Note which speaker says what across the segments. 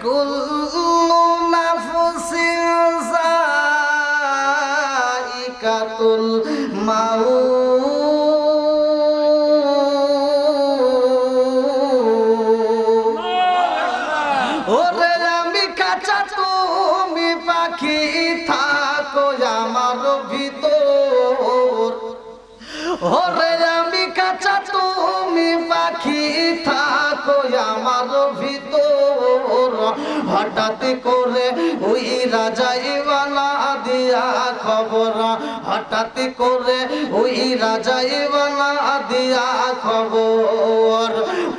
Speaker 1: কুল্লু নাফসিন যায়িকাতুল মাউত। ওরে আমি কাঁচা তুমি পাখি থাকো আমার ভিতর। ওরে আমি কাঁচা তুমি পাখি থাকো আমার ভিতর। হঠাৎ করে ওই রাজাইওয়ালা দিয়া খবর, হঠাৎ করে ওই রাজাইওয়ালা দিয়া খবর।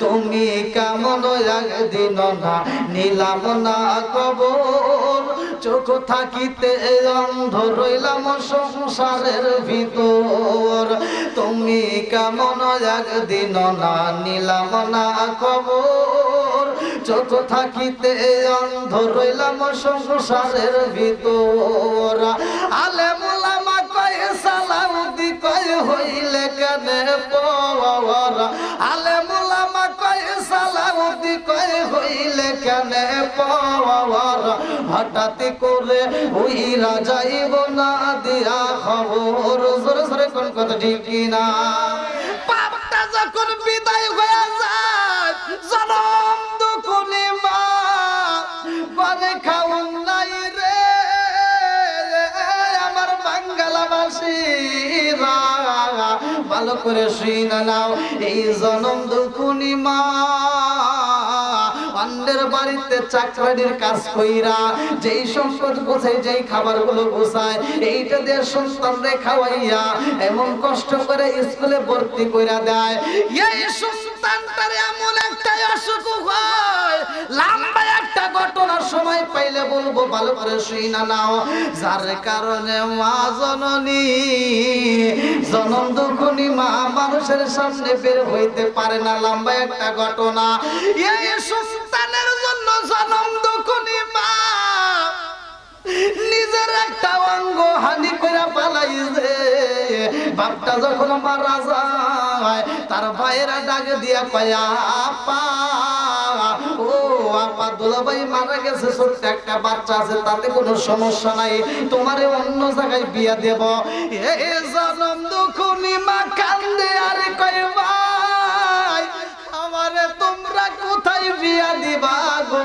Speaker 1: তুমি কেমন একদিন না নিলাম না খবর। চোখ থাকিতে অন্ধ রইলাম সংসারের ভিতর। তুমি কেমন একদিন না নিলাম না খবর। চোখ থাকিতে অন্ধ রইলাম সংসারের ভিতর। আলেম ওলামা কয় সালাম দি কয় হইলে কেনে পর। আলেম ওলামা কয় সালাম দি কয় হইলে কেনে পর। হঠাৎ করে ওই রাজাইব না দিয়া খবর। জোরে জোরে কোন কথা ঠিক কিনা? পাপটা যখন বিদায় হয়ে যায় জনম দুকুনি মা বারে খাউন নাই রে আমার বাঙ্গালাবাসীরা। ভালো করে শুনে নাও, এই জনম দুকুনি মা অন্যের বাড়িতে চাকরানির কাজ কইরা যেই সম্পদ গোছায়, যেই খাবারগুলো গোছায়, এইটা দিয়ে সন্তানরে খাওয়াইয়া এমন কষ্ট করে স্কুলে ভর্তি কইরা দেয়। এই সন্তানটারে এমন একটা অসুখ হয়, লম্বা একটা ঘটনার সময় পাইলে বলবো, ভালো করে শুইনা নাও। যার কারণে মা জননী জনম দুঃখনী মা মানুষের সামনে বের হইতে পারে না। লম্বা একটা ঘটনা। এই সন্তানের জন্য জনম দুঃখনী মা নিজের একটা অঙ্গ হানি করে পালাইছে। বাপটা যখন মারা যায় তার ভাইয়েরা ডাকে দিয়া কয়, আপা ও আপা দুলাভাই মারা গেছে, ছোট্ট একটা বাচ্চা আছে, তাতে কোনো সমস্যা নাই, তোমারে অন্য জায়গায় বিয়া দেব। এ জনম দুঃখনী মা কান্দে আর কয়, ভাই আমারে তোমরা কোথায় বিয়া দিবা গো?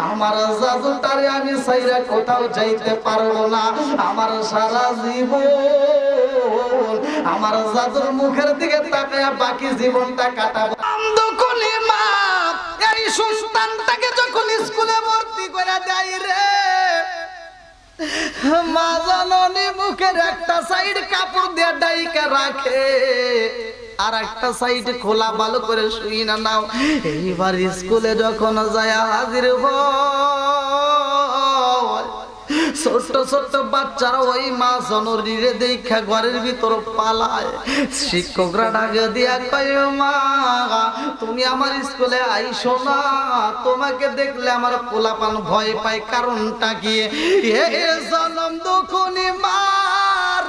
Speaker 1: আমার জাদুটারে আমি সাইরা কোথাও যাইতে পারবো না। আমার সারা জীবন আমার জাদুর মুখের দিকে তাকায়া বাকি জীবনটা কাটাবো। দুকুনি মা এই সন্তানটাকে যখন স্কুলে ভর্তি করে দেয় রে, মা জননী মুখের একটা সাইড কাপড় দিয়ে ডাইকা রাখে, আর একটা সাইড খোলা। ভালো করে শুই না নাও। এইবার স্কুলে যখন যায় হাজির হয়, ছোট্ট ছোট্ট বাচ্চারা ওই মা জননীরে দেখা ঘরের ভিতর পালায়। শিক্ষকরা ডাকে দিয়া কয়, মা তুমি আমার স্কুলে আইসো না, তোমাকে দেখলে আমার পোলাপান ভয় পায়, কারণটা কি? এ জনম দুঃখনী মার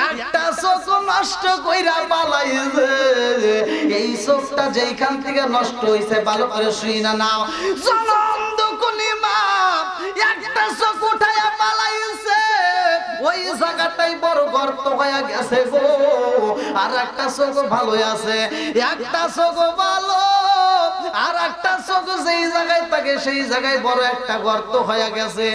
Speaker 1: একটা চোখ নষ্ট কইরা পালাইছে। এই চোখটা যেইখান থেকে নষ্ট হইছে, ভালো করে শুই না নাও। জনম দুঃখনী মা একটা চোখ উঠায়া পালাইছে, ওই জায়গাটাই বড় গর্ত হয়ে গেছে গো। আর একটা চোখ ভালো আছে, একটা চোখ ভালো, আর একটা চোখ যেই জায়গায় থাকে সেই জায়গায় বড় একটা গর্ত হয়ে গেছে।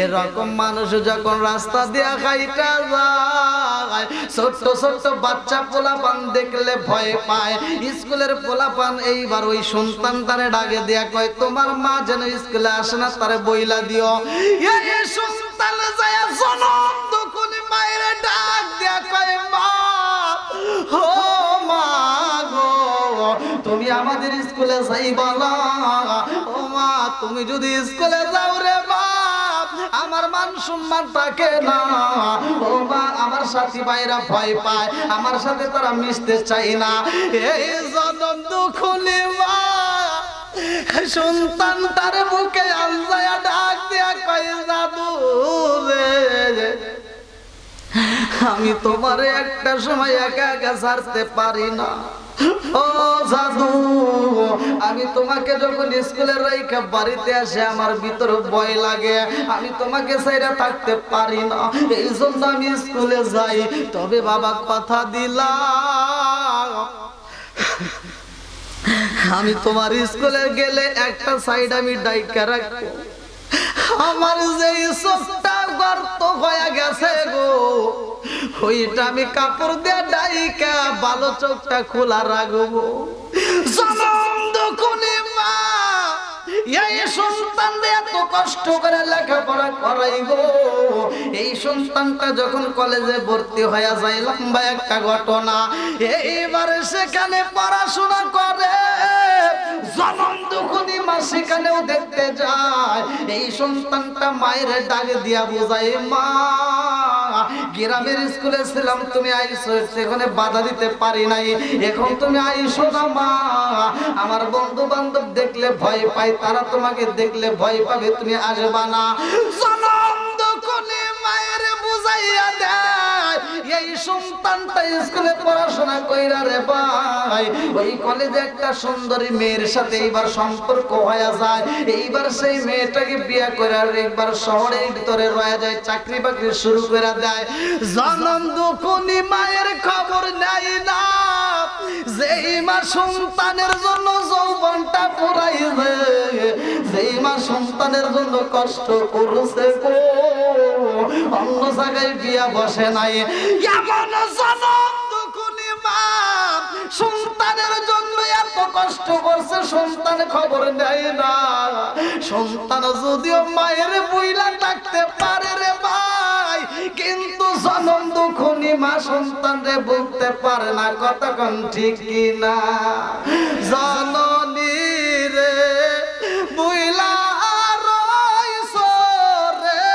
Speaker 1: এরকম মানুষ যখন রাস্তা দিয়া খাইটা যায়, ছোট্ট ছোট্ট বাচ্চা পোলাপান দেখলে ভয় পায়। স্কুলের পোলাপান এইবার ওই সন্তানটারে ডাকে দিয়া কয়, তোমার মা যেন স্কুলে আসে না, তারে বইলা দিও। এই সন্তান যায় জনম দুঃখনী মায়ের ডাক দিয়া কয়, মা ও মা গো তুমি আমাদের স্কুলে যাইবা না? ও মা তুমি যদি স্কুলে যাও রে বাপ, আমার মান সম্মান থাকে না। ও মা আমার সাথী ভাইরা ভয় পায়, আমার সাথে তারা মিশতে চায় না। এই জনম দুঃখনী মা সন্তান তার মুখে আলজায়া ডাক দিয়া কয়, দাদু রে আমি তোমারে একটা সময় একা একা ছাড়তে পারি না। ও জাদু, আমি তোমাকে যখন স্কুলে রাইখা বাড়িতে আসে আমার ভিতরে ভয় লাগে, আমি তোমাকে ছাইরা থাকতে পারি না, এই জন্য আমি স্কুলে যাই। তবে বাবা কথা দিলাম, আমি তোমার স্কুলে গেলে একটা সাইড আমি ডাইকা রাখবো। আমার যে চোখটা গর্ত হয়ে গেছে গো, ওইটা আমি কাপড় দিয়ে ডাইকা ভালো চোখটা খোলা রাখবো। জনম দুঃখনী মা এই সন্তান এত কষ্ট করে লেখাপড়া করাইবো, এই সন্তানটা যখন কলেজে ভর্তি হয়ে যায়, লম্বা একটা ঘটনা, এইবারে সেখানে পড়াশোনা করে, জনম দুঃখনী মা সেখানেও দেখতে যায়। এই সন্তানটা মায়ের ডাক দিয়া বোঝায়, মা গ্রামের স্কুলে ছিলাম, তুমি আইসো, সেখানে বাধা দিতে পারি নাই, এখন তুমি আইসো না মা, আমার বন্ধু বান্ধব দেখলে ভয় পায়, তারা তোমাকে দেখলে ভয় পাবে, তুমি আসবা না। জনম দুঃখনী মায়ের বুঝাইয়া দেয়, এই সন্তানটা স্কুলে পড়াশোনা কইরা রে ভাই, ওই কলেজে একটা সুন্দরী মেয়ের সাথে এইবার সম্পর্ক হয়ে যায়, এইবার সেই মেয়েটাকে বিয়ে করে একবার শহরের ভিতরে রয়ে যায়, চাকরি বাকরি শুরু করে দেয়। জনম দুঃখনী মায়ের খবর নেয় না, যেই মা সন্তানের জন্য যৌবনটা পুরাইবে, যেই মা সন্তানের জন্য কষ্ট করছে গো, অন্য জায়গায় বিয়া বসে নাই, এমন জনম দুঃখনী মা সন্তানের জন্য এত কষ্ট করছে, সন্তান খবর নেয় না। সন্তান যদিও মায়ের বইলা ডাকতে পারে রে ভাই, কিন্তু জনম দুঃখনী মা সন্তানরে বলতে পারে না, কথা কোন ঠিক কিনা? জননী রে বইলা রইছো রে,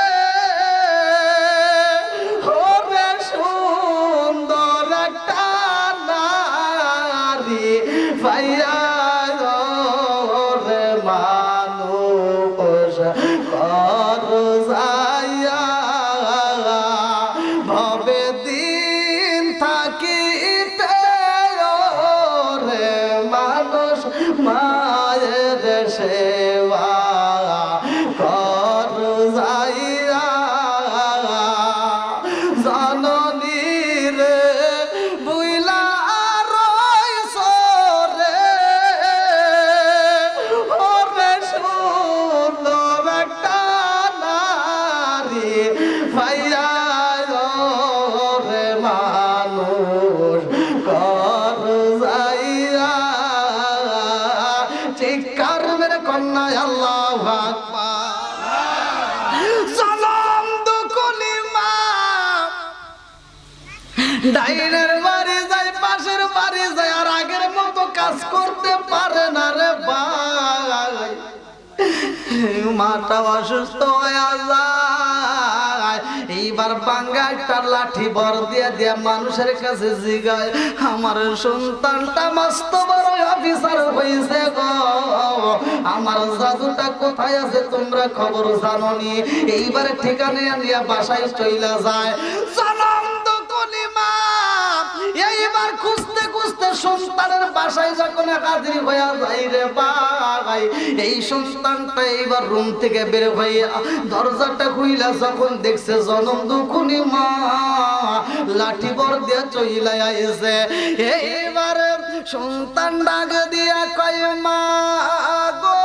Speaker 1: ওরে সুন্দর একটা নারী পাইয়া রে মানুষ কর যাইয়া, ভবে দিন থাকিতে রে মানুষ মায়ের সেবা কর যাইয়া। জননী রে বুইলা রইছো রে, ওরে সুন্দর একটা নারী পাইয়া রে মানুষ কর যাইয়া। চিৎকার মেরে কন্যা আল্লাহু আকবার। জনম দুঃখনী মা ডাইনের বাড়ি যায়, পাশের বাড়ি যায়, আর আগের মতো কাজ করতে পারে না রে ভাই, মাটা অসুস্থ হয়ে যায়। এইবার বাঙ্গা একটা লাঠি ভর দিয়া দিয়া মানুষের কাছে জিগায়, আমার সন্তানটা মস্ত বড় অফিসার হয়েছে গো, আমার জাদুটা কোথায় আছে তোমরা খবর জানোনি? এইবার ঠিকানা নিয়ে বাসায় চইলা যায়। জনম দুঃখনী মা এইবার খুঁজতে খুঁজতে সন্তানের বাসায় যখন হাজির হইয়া যায় রে ভাই, এই সন্তানটা এইবার রুম থেকে বের হইয়া দরজাটা খুইলা যখন দেখছে জনম দুঃখনী মা লাঠি বর দিয়া চইলা আইছে, এইবার সন্তান ডাক দিয়া কয়, মা গো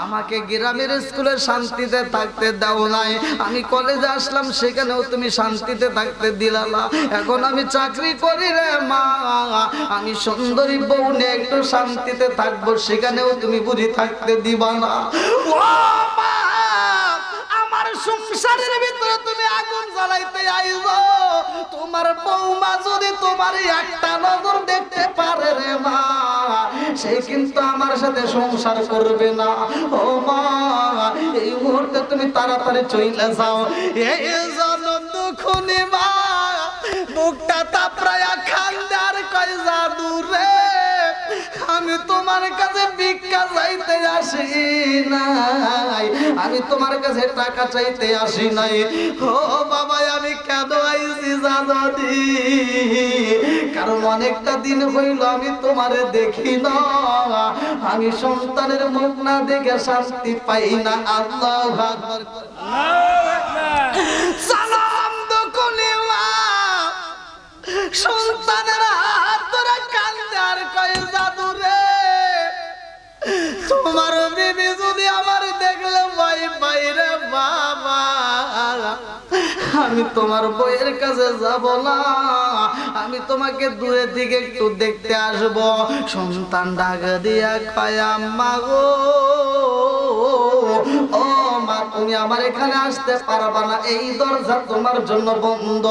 Speaker 1: আমাকে গ্রামের স্কুলে শান্তিতে থাকতে দাও নাই, আমি কলেজে আসলাম সেখানেও তুমি শান্তিতে থাকতে দিলা না, এখন আমি চাকরি করি রে মা, আমি সুন্দরী বউ নিয়ে একটু শান্তিতে থাকবো, সেখানেও তুমি বুঝি থাকতে দিবা না। ও মা, আমার সংসারের ভিতরে তুমি আগুন জ্বালাইতে আইছো, তোমার বউমা যদি তোমার একটা নজর দেখতে পারে রে মা, সে কিন্তু আমার সাথে সংসার করবে না। ও মা, এই মুহূর্তে তুমি তাড়াতাড়ি চলে যাও। এই জনম দুঃখনী মা বুকটা তাপড়ায়া খান্দার কয়, জাদু রে আমি তোমার কাছে ভিক্ষা চাইতে আসি নাই, আমি তোমার কাছে টাকা চাইতে আসি নাই। ও বাবা, আমি কেন জানি, কারণ অনেকটা দিন হইল আমি তোমারে দেখি না, আমি সন্তানের মুখ না দেখে শান্তি পাই না। আল্লাহু আকবার। সালাম দকুলি মা সন্তানের হাত ধরে কান্দে আর কয় জাদু রে, তোমার বিবি যদি আমার দেখলে ভয় পাই রে বাবা, আমি তোমার বইয়ের কাছে যাব না, আমি তোমাকে দূরে থেকে একটু দেখতে আসব। সন্তান ডাক দিয়া কয় আম্মা গো, ও মা তুমি আমার এখানে আসতে পারবা না, এই দরজা তোমার জন্য বন্ধ।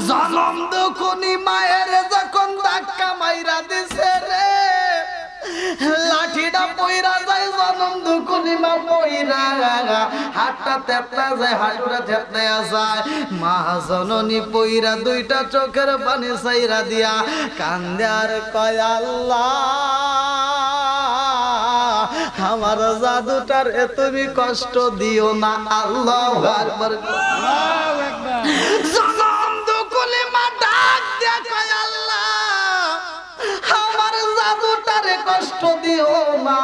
Speaker 1: জনম দুঃখনি মায়ের যখন ধাক্কা মাইরা দিছে রে, লাঠিটা পইরা যায়, জনম দুঃখনি মা পইরা হাতটা তেতলা যায়, হাঁটুটা তেতলায়া যায়। মা জননী পইরা দুইটা চোখের পানি ছাইরা দিয়া কান্দে আর কয় আল্লাহ আমার জাদুটার তুমি কষ্ট দিও না। আল্লাহু আকবার। জনম দুঃখনি মা ডাক দিয়া কয় আল্লাহ আমার জাদুটারে কষ্ট দিও না,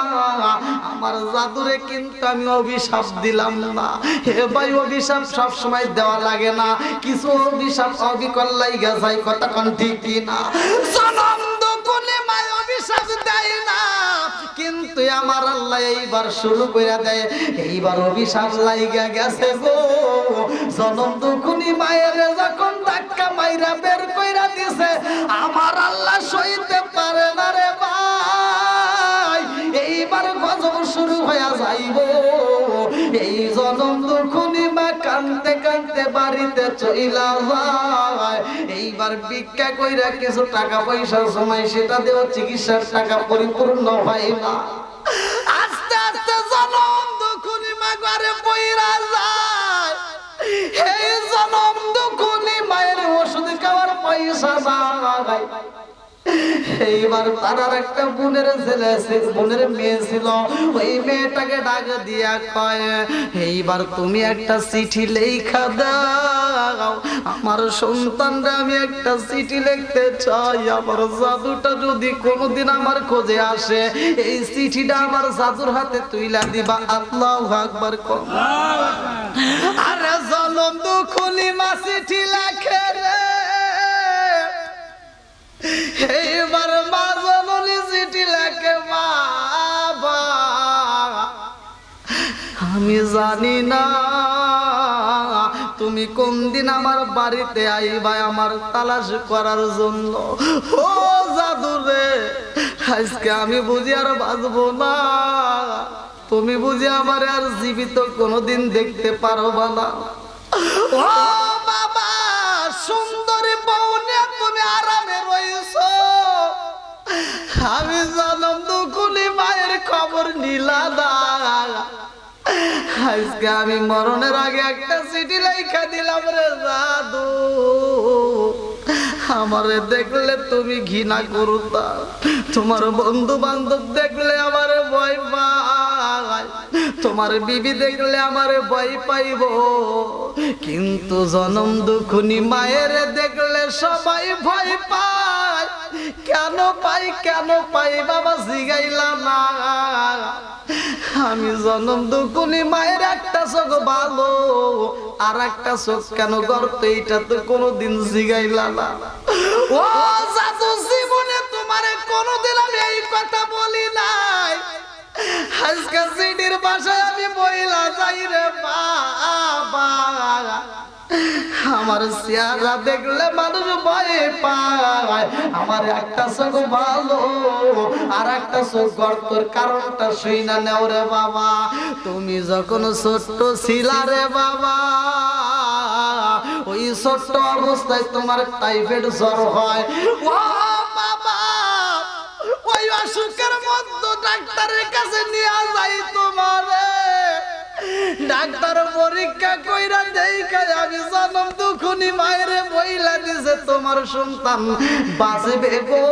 Speaker 1: আমার জাদুরে কিন্তু আমি অভিশাপ দিলাম না। হে ভাই অভিশাপ সব সময় দেওয়া লাগে না, কিছু অভিশাপ অবিকল লাইগা যায়, কথা কোন ঠিক কি না? জনম দুঃখনি মা অভিশাপ দেয় না, কিন্তু আমার আল্লাহ এইবার শুরু কইরা দেয়, এইবার অভিশাপ লাইগা গেছে গো। জনম দুঃখনি মায়ের যখন ধাক্কা মাইরা বের কইরা দিছে, আমার আল্লাহ সইতে পারে না রে ভাই, এইবার গজব শুরু হইয়া যাইব। এই জনম দুঃখনি মা কান্দতে কান্দতে বাড়িতে চইলা যায়, এইবার ভিক্ষা কইরা কিছু টাকা পয়সা সময় সেটা দেওয়া চিকিৎসার টাকা পরিপূর্ণ হয় না। আস্তে আস্তে জনম দুঃখনি মা ঘরে পইরা যায়, এই জনম দুঃখনি মায়ের ওষুধ খাওয়ার পয়সা যায়। এইবার তার একটা বোনের ছেলে আছে, বোনের মেয়ে ছিল, ওই মেয়েটাকে ডাক দিয়া কয় এইবার তুমি একটা চিঠি লেখা দাও, আমার সন্তানরা আমি একটা চিঠি লিখতে চাই, আমার জাদুটা যদি কোনোদিন আমার খোঁজে আসে এই চিঠিটা আমার জাদুর হাতে তুইলা দিবা। আল্লাহু আকবার। আরে জনম দুঃখনি মা চিঠি লেখে রে, এইবার মা জননী চিঠি লেখে বাবা আমি জানি না তুমি কোন দিন আমার বাড়িতে আইবা আমার তালাশ করার জন্য। ও জাদু রে, আজকে আমি বুঝি আর বাঁচবো না, তুমি বুঝি আমার আর জীবিত কোনোদিন দেখতে পারবা না। ও বাবা সুন্দরী বউ নিয়ে তুমি আরামে রয়েছো, আমি জনম দুঃখনি মায়ের খবর নিলা না, আজকে আমি মরণের আগে একটা চিঠি লেখা দিলাম রে জাদু, আমারে দেখলে তুমি ঘৃণা করতা, তোমার বন্ধু বান্ধব দেখলে আমারে ভয় পায়, তোমার বিবি দেখলে আমারে ভয় পাইব, কিন্তু জনম দুঃখনি মায়ের দেখলে সবাই ভয় পায়। কেন পাই কেন পাই বাবা জিগাইলা না, আমি জনম দুঃখনি মায়ের একটা চোখ ভালো আর একটা চোখ কেন গর্ত, এইটা তো কোনোদিন জিগাইলা না। ও জাদু জীবনে তোমারে কোনোদিন আমি এই কথা বলি নাই, আজকে সিটির বাসায় আমি বইলা যাই রে বাবা, আমার চেহারা দেখলে মানুষ ভয় পায়, আমার একটা চোখ ভালো আর একটা চোখ গর্তর কারণটা শুই না নেও রে বাবা। তুমি যখন ছোট্ট ছিলা রে বাবা, ওই ছোট্ট অবস্থায় তোমার টাইফয়েড জ্বর হয়, ও বাবা ওই অসুখের মধ্যে ডাক্তারের কাছে নিয়ে যাই তোমারে, ডাক্তার পরীক্ষা কইরা দেখাই আমি জনম দুঃখনি মায়ের বইলা দিছে তোমার সন্তান বাঁচবে গো,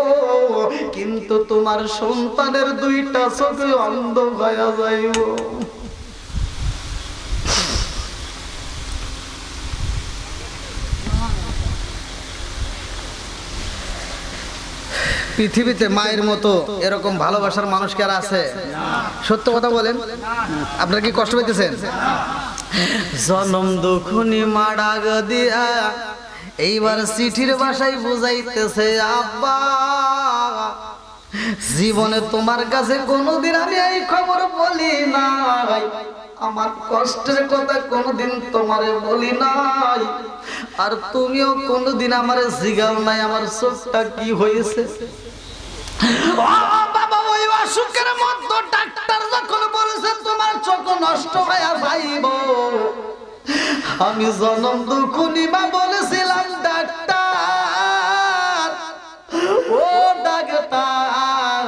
Speaker 1: কিন্তু তোমার সন্তানের দুইটা চোখ অন্ধ হয়ে যাইব। পৃথিবীতে মায়ের মতো এরকম ভালোবাসার মানুষ কি আর আছে? সত্য কথা বলেন, আপনারা কি কষ্ট পেতেছেন? জনম দুখুনি মাডাগ দিয়া এইবার চিঠির ভাষায় বুঝাইতেছে আব্বা, জীবনে তোমার কাছে কোনোদিন আমি এই খবর বলি নাই, আমার কষ্টের কথা কোনোদিন তোমারে বলি নাই, আর তুমিও কোনোদিন আমারে জিগাও নাই আমার চোখটা কি হয়েছে। বাবা, ওই অসুখের মধ্যে ডাক্তার যখন বলেছে তোমার চোখ নষ্ট হয়ে যাইব, আমি জনম দুখুনি মা বলেছিলাম ডাক্তার, ও ডাক্তার,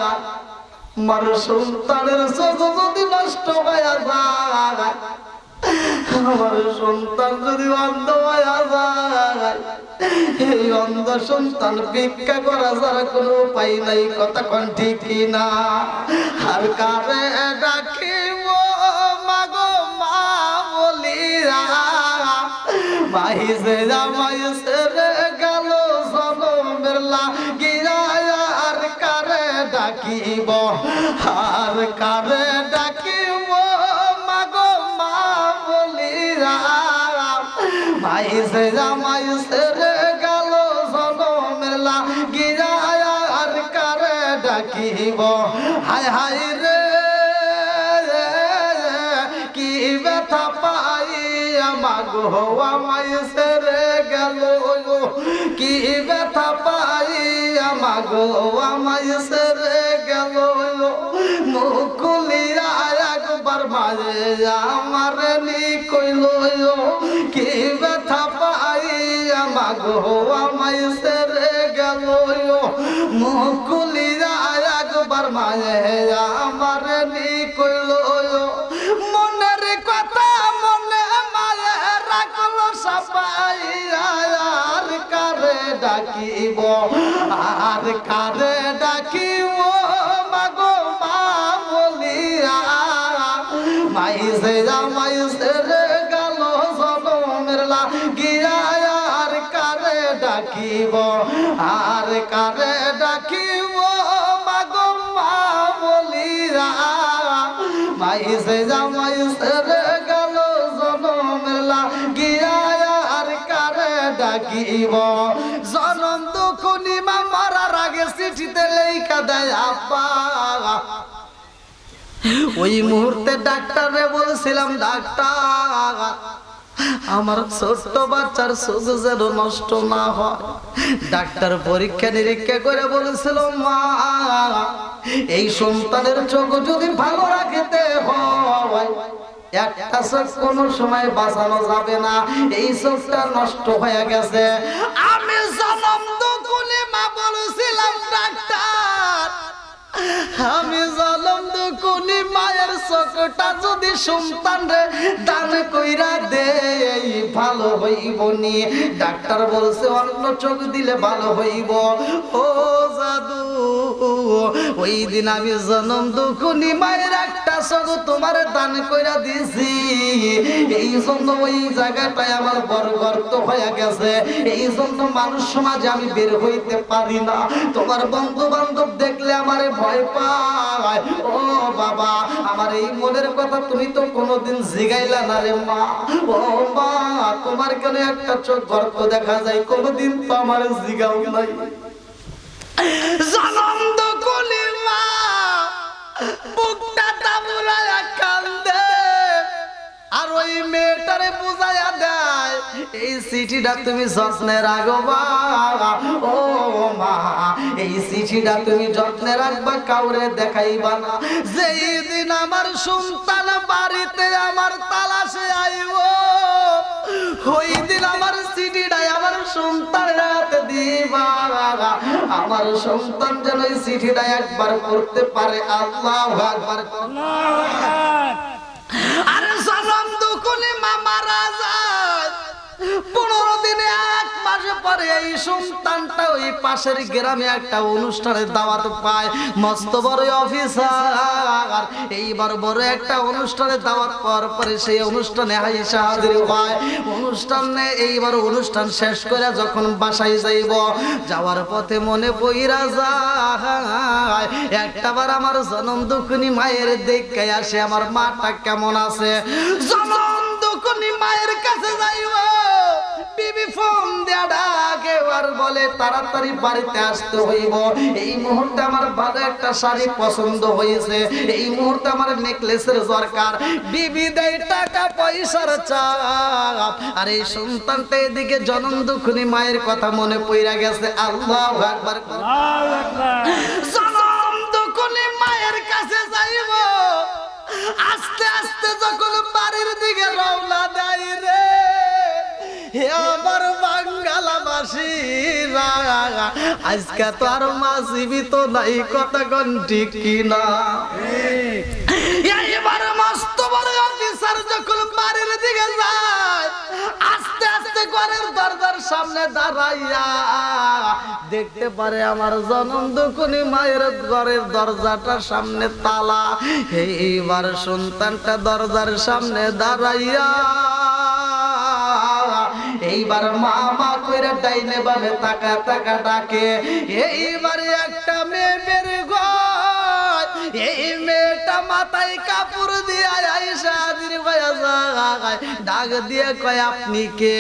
Speaker 1: আমার সন্তানের চোখ যদি নষ্ট হয়ে যায়, আমার সন্তান যদি অন্ধ হয়ে যায়, এই অন্ধ সন্তান ভিক্ষা করা ছাড়া কোনো উপায় নাই। কথা কোন ঠিক কিনা? আর কারে ডাকিব মাগো মা বলিয়া, মাইসে জামাইসে রে গেল জনমের লাগিয়া, আর কারে ডাকিব, আর কারে ডাকিব মাগো মা বলিয়া, মাইসে জামাইসে রে গেল জনমের লাগিয়া, আর কারে ডাকিব। হায় হায় রে কি ব্যথা পাই মাগো মাইসে রে গেল, কি ব্যথা পাই মাগো মাইসে রে গেল, মুকুলিয়া একবার মাঝে আমার নি কইল, কি ব্যথা পাই মাগো মাইসে রে গেল, মুকুলিয়া একবার মাঝে আমার নি কইল, মনের কথা মনে মায়ে রাখলো সবাই, আর কারে ডাকিব, আর কারে ডাকিব মাগো মা বলিয়া, মাইসে জামাইসে রে গেল জনমের লাগিয়া, আর কারে ডাকিব, আর কারে ডাকিব মাগো মা বলিয়া, মাইসে জামাইসে রে গেল জনমের লাগিয়া, আর কারে ডাকিব। জনম দুখুনি মা মারার আগে চিঠিতে লেখা দেয় আব্বা, ওই মুহূর্তে ডাক্তারে বলছিলাম ডাক্তার, আমার ছোট্ট বাচ্চার চোখ যেন নষ্ট না হয়। ডাক্তার পরীক্ষা নিরীক্ষা করে বলেছিল মা, এই সন্তানের চোখ যদি ভালো রাখতে হয়, একটা চোখ কোনো সময় বাঁচানো যাবে না, এই চোখটা নষ্ট হয়ে গেছে। আমি জনম দুখুনি মা বলেছিলাম ডাক্তার, আমি জনম দুখুনি মায়ের চোখটা যদি সন্তানরে দান কইরা দেই ভালো হইব নি। ডাক্তার বলছে অন্য চোখ দিলে ভালো হইব। ও জাদু, ওই দিন আমি জনম দুখুনি মায়ের একটা চোখ তোমার দান কইরা দিছি, এই জন্য ওই জায়গাটায় আমার বড় গর্ত হয়ে গেছে, এই জন্য মানুষ সমাজে আমি বের হইতে পারি না। তোমার বন্ধু বান্ধব দেখলে আমারে ভয় পায়। ও বাবা, আমার এই মনের কথা তুমি তো কোনোদিন জিগাইলা না রে মা। ও মা, তোমার কেন একটা চোখ গর্ত দেখা যায়, কোনোদিন তো আমার জিগাও নাই। জনম দুখুনি মা বুকটা দাবুরায়া কান্দে, আর ওই মেয়েটারে বুঝাইয়া দেয় এই চিঠিটা তুমি যত্নে রাখবা। ও মা, এই চিঠিটা তুমি যত্নে রাখবা, কাউরে দেখাইবা না। যেই দিন আমার সন্তান বাড়িতে আমার তালাশে আইব, ওই দিন আমার চিঠিটাই আমার সন্তানের হাতে দিবা। আমার সন্তান যেন এই চিঠিটা একবার পড়তে পারে। আল্লাহু আকবার। আরে জনম দুখুনি মা মারা যায় 15 দিনে 1 মাস পরে এই সন্তানটা ওই পাশের গ্রামে একটা অনুষ্ঠানের দাওয়াত পায়, মস্ত বড় অফিসার। এইবার বড় একটা অনুষ্ঠানে দাওয়াত পাওয়ার পরে সেই অনুষ্ঠানে আয়েশা হাজির হয়। অনুষ্ঠানে এইবার অনুষ্ঠান শেষ করে যখন বাসায় যাইব, যাওয়ার পথে মনে পইরা যায় একটাবার আমার জনম দুঃখিনী মায়ের দেখে আসে আমার মাটা কেমন আছে। জনম দুঃখিনী মায়ের কাছে যাইব, বিবি ফোন দেয়া ডাকে আর বলে তাড়াতাড়ি বাড়িতে আসতে হইব। এই মুহূর্তে আমার ভালো একটা শাড়ি পছন্দ হয়েছে, এই মুহূর্তে আমার নেকলেসের দরকার। বিবি দেয় টাকা পয়সার চাপ, আর এই সন্তানটা এদিকে জনম দুঃখিনী মায়ের কথা মনে পইরা গেছে। আল্লাহু আকবার। জনম দুঃখিনী মায়ের কাছে যাইব, আস্তে আস্তে যখন বাড়ির দিকে রওনা দেয় রে, হে আমার বাঙ্গালাবাসীরা, আজকে তো আর মা জীবিত নাই, কথা কোন ঠিক কিনা? এবার মস্ত বড় অফিসার যখন বাড়ির দিকে যায়, আস্তে আস্তে ঘরের দরজার সামনে দাঁড়াইয়া দেখতে পারে আমার জনম দুঃখিনী মায়ের ঘরের দরজাটার সামনে তালা। এইবার সন্তানটা দরজার সামনে দাঁড়াইয়া এইবার মা মা কইরা ডাইনে বামে তাকা তাকা ডাকে। এইবারে একটা মেয়ে বের হয়, এই মেয়েটা মাথায় কাপড় দিয়ে আয়েশা হাজির হয়ে যায়, ডাক দিয়ে কয় আপনি কে?